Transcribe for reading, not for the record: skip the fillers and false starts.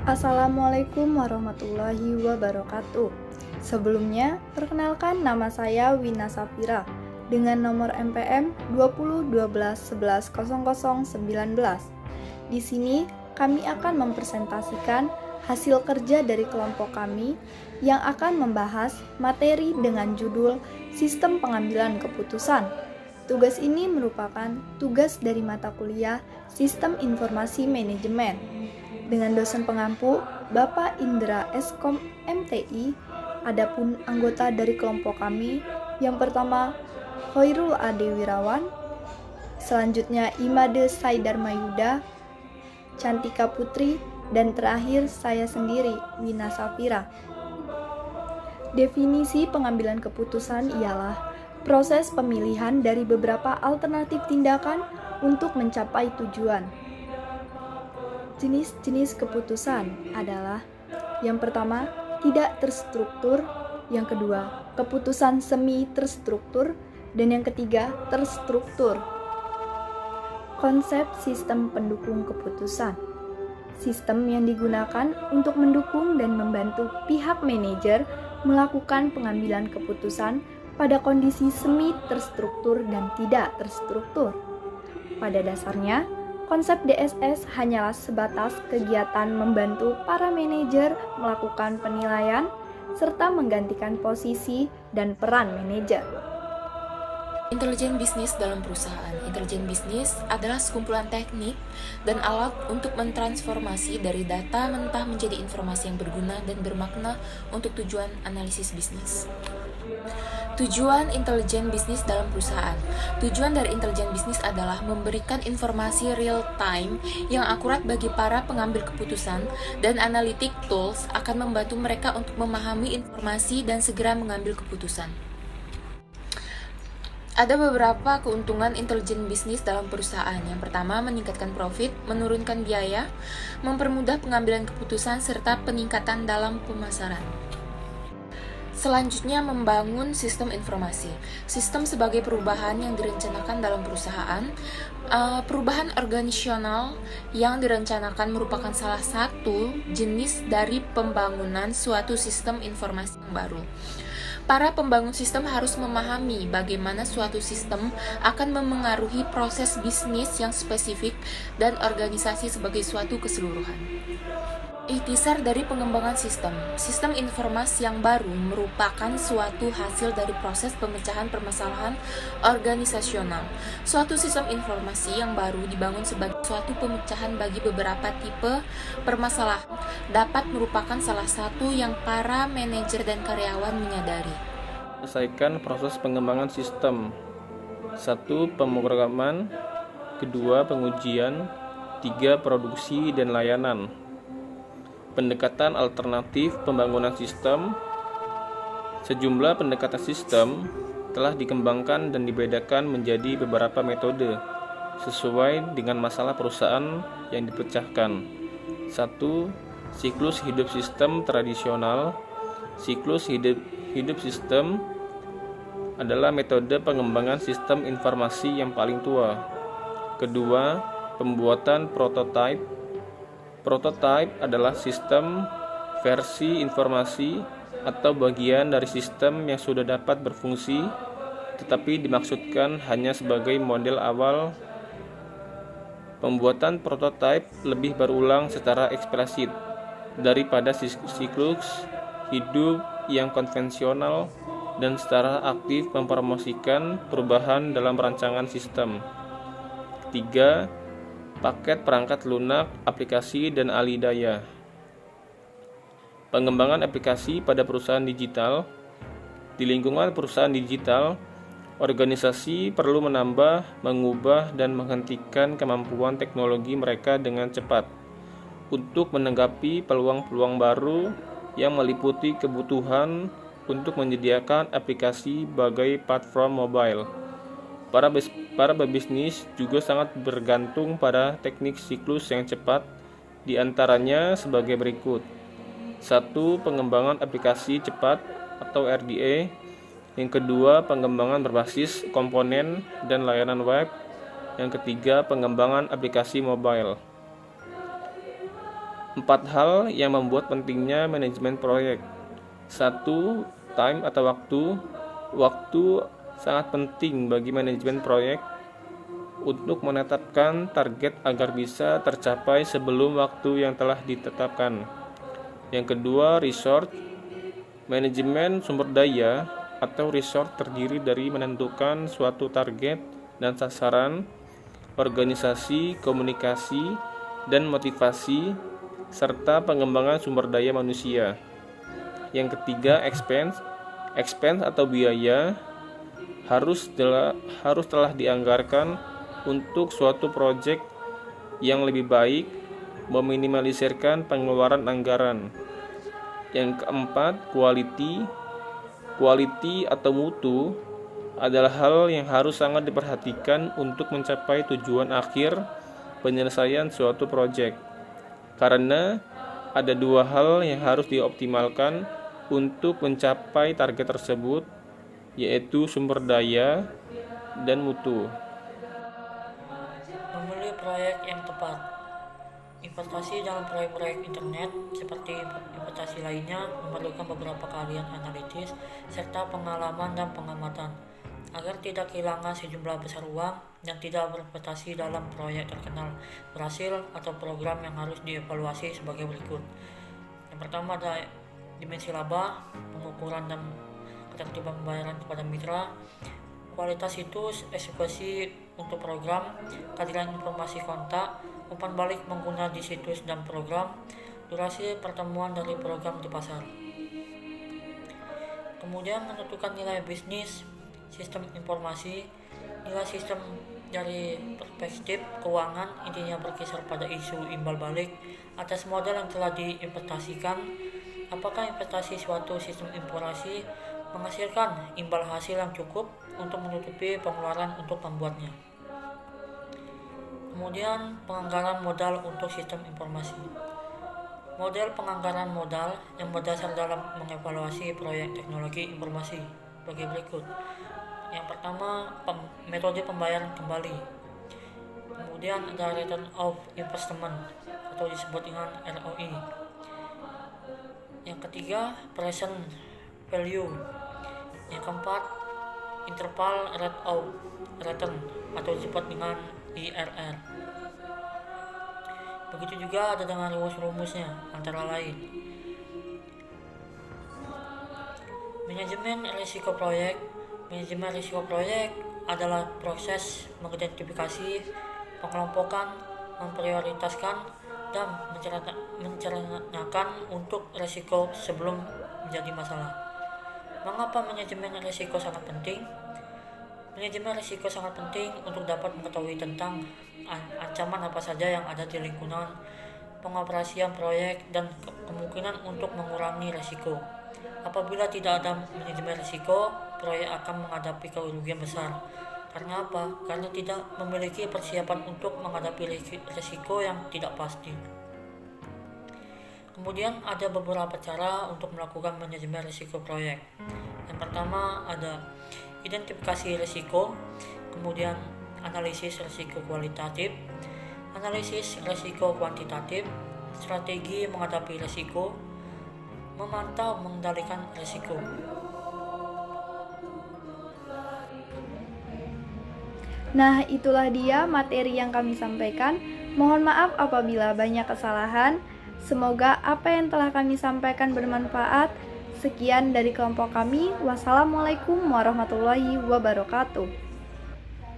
Assalamualaikum warahmatullahi wabarakatuh. Sebelumnya, perkenalkan nama saya Wina Safira dengan nomor MPM 2012110019. Di sini, kami akan mempresentasikan hasil kerja dari kelompok kami yang akan membahas materi dengan judul Sistem Pengambilan Keputusan. Tugas ini merupakan tugas dari mata kuliah Sistem Informasi Manajemen dengan dosen pengampu Bapak Indra Eskom MTI. Adapun anggota dari kelompok kami yang pertama Hoirul Ade Wirawan, selanjutnya Imade Saidar Mayuda, Cantika Putri, dan terakhir saya sendiri Wina Safira. Definisi pengambilan keputusan ialah proses pemilihan dari beberapa alternatif tindakan untuk mencapai tujuan. Jenis-jenis keputusan adalah yang pertama, tidak terstruktur, yang kedua, keputusan semi terstruktur, dan yang ketiga, terstruktur. Konsep sistem pendukung keputusan. Sistem yang digunakan untuk mendukung dan membantu pihak manajer melakukan pengambilan keputusan pada kondisi semi terstruktur dan tidak terstruktur. Pada dasarnya, konsep DSS hanyalah sebatas kegiatan membantu para manajer melakukan penilaian serta menggantikan posisi dan peran manajer. Intelijen bisnis dalam perusahaan. Intelijen bisnis adalah sekumpulan teknik dan alat untuk mentransformasi dari data mentah menjadi informasi yang berguna dan bermakna untuk tujuan analisis bisnis. Tujuan intelijen bisnis dalam perusahaan. Tujuan dari intelijen bisnis adalah memberikan informasi real time yang akurat bagi para pengambil keputusan, dan analytic tools akan membantu mereka untuk memahami informasi dan segera mengambil keputusan. Ada beberapa keuntungan intelijen bisnis dalam perusahaan. Yang pertama, meningkatkan profit, menurunkan biaya, mempermudah pengambilan keputusan, serta peningkatan dalam pemasaran. Selanjutnya, membangun sistem informasi. Sistem sebagai perubahan yang direncanakan dalam perusahaan. Perubahan organisasional yang direncanakan merupakan salah satu jenis dari pembangunan suatu sistem informasi yang baru. Para pembangun sistem harus memahami bagaimana suatu sistem akan memengaruhi proses bisnis yang spesifik dan organisasi sebagai suatu keseluruhan. Ikhtisar dari pengembangan sistem. Sistem informasi yang baru merupakan suatu hasil dari proses pemecahan permasalahan organisasional. Suatu sistem informasi yang baru dibangun sebagai suatu pemecahan bagi beberapa tipe permasalahan dapat merupakan salah satu yang para manajer dan karyawan menyadari. Selesaikan proses pengembangan sistem. 1. Pemrograman. 2. Pengujian. 3. Produksi dan layanan. Pendekatan alternatif pembangunan sistem. Sejumlah pendekatan sistem telah dikembangkan dan dibedakan menjadi beberapa metode sesuai dengan masalah perusahaan yang dipecahkan. 1. Siklus hidup sistem tradisional. Siklus hidup sistem adalah metode pengembangan sistem informasi yang paling tua. Kedua, pembuatan prototipe. Prototipe adalah sistem versi informasi atau bagian dari sistem yang sudah dapat berfungsi tetapi dimaksudkan hanya sebagai model awal. Pembuatan prototipe lebih berulang secara eksplisit daripada siklus hidup yang konvensional dan secara aktif mempromosikan perubahan dalam rancangan sistem. 3. Paket perangkat lunak, aplikasi, dan alih-daya. Pengembangan aplikasi pada perusahaan digital. Di lingkungan perusahaan digital, organisasi perlu menambah, mengubah, dan menghentikan kemampuan teknologi mereka dengan cepat untuk menanggapi peluang-peluang baru yang meliputi kebutuhan untuk menyediakan aplikasi sebagai platform mobile. Para pebisnis juga sangat bergantung pada teknik siklus yang cepat, di antaranya sebagai berikut. 1. Pengembangan aplikasi cepat atau RDA. Yang kedua, pengembangan berbasis komponen dan layanan web. Yang ketiga, pengembangan aplikasi mobile. 4 hal yang membuat pentingnya manajemen proyek. 1. Time atau waktu. Waktu sangat penting bagi manajemen proyek untuk menetapkan target agar bisa tercapai sebelum waktu yang telah ditetapkan. Yang kedua, resource. Manajemen sumber daya atau resource terdiri dari menentukan suatu target dan sasaran, organisasi, komunikasi, dan motivasi, serta pengembangan sumber daya manusia. Yang ketiga, expense. Expense atau biaya harus telah dianggarkan untuk suatu proyek yang lebih baik, meminimalisirkan pengeluaran anggaran. Yang keempat, quality. Quality atau mutu adalah hal yang harus sangat diperhatikan untuk mencapai tujuan akhir penyelesaian suatu proyek. Karena ada 2 hal yang harus dioptimalkan untuk mencapai target tersebut, yaitu sumber daya dan mutu. Memilih proyek yang tepat. Investasi dalam proyek-proyek internet seperti investasi lainnya memerlukan beberapa keahlian analitis serta pengalaman dan pengamatan agar tidak kehilangan sejumlah besar uang dan tidak berinvestasi dalam proyek terkenal berhasil atau program yang harus dievaluasi sebagai berikut. Yang pertama ada dimensi laba, pengukuran dan ketertiban pembayaran kepada mitra, kualitas situs, eksekusi untuk program, kehadiran informasi kontak, umpan balik pengguna di situs dan program, durasi pertemuan dari program di pasar. Kemudian menentukan nilai bisnis, sistem informasi, nilai sistem dari perspektif keuangan, intinya berkisar pada isu imbal balik atas modal yang telah diinvestasikan. Apakah investasi suatu sistem informasi menghasilkan imbal hasil yang cukup untuk menutupi pengeluaran untuk pembuatnya. Kemudian penganggaran modal untuk sistem informasi. Model penganggaran modal yang berdasar dalam mengevaluasi proyek teknologi informasi bagi berikut. Yang pertama, metode pembayaran kembali. Kemudian ada return of investment atau disebut dengan ROI. Yang ketiga, present value. Yang keempat, interval rate of return atau disebut dengan IRR. Begitu juga ada dengan rumus-rumusnya, antara lain manajemen risiko proyek. Manajemen risiko proyek adalah proses mengidentifikasi, pengelompokan, memprioritaskan, dan mencernakan untuk risiko sebelum menjadi masalah. Mengapa manajemen risiko sangat penting? Manajemen risiko sangat penting untuk dapat mengetahui tentang ancaman apa saja yang ada di lingkungan pengoperasian proyek dan kemungkinan untuk mengurangi risiko. Apabila tidak ada manajemen risiko, proyek akan menghadapi kerugian besar. Karena apa? Karena tidak memiliki persiapan untuk menghadapi risiko yang tidak pasti. Kemudian ada beberapa cara untuk melakukan manajemen risiko proyek. Yang pertama ada identifikasi risiko, kemudian analisis risiko kualitatif, analisis risiko kuantitatif, strategi menghadapi risiko, memantau mengendalikan risiko. Nah, itulah dia materi yang kami sampaikan. Mohon maaf apabila banyak kesalahan. Semoga apa yang telah kami sampaikan bermanfaat. Sekian dari kelompok kami. Wassalamualaikum warahmatullahi wabarakatuh.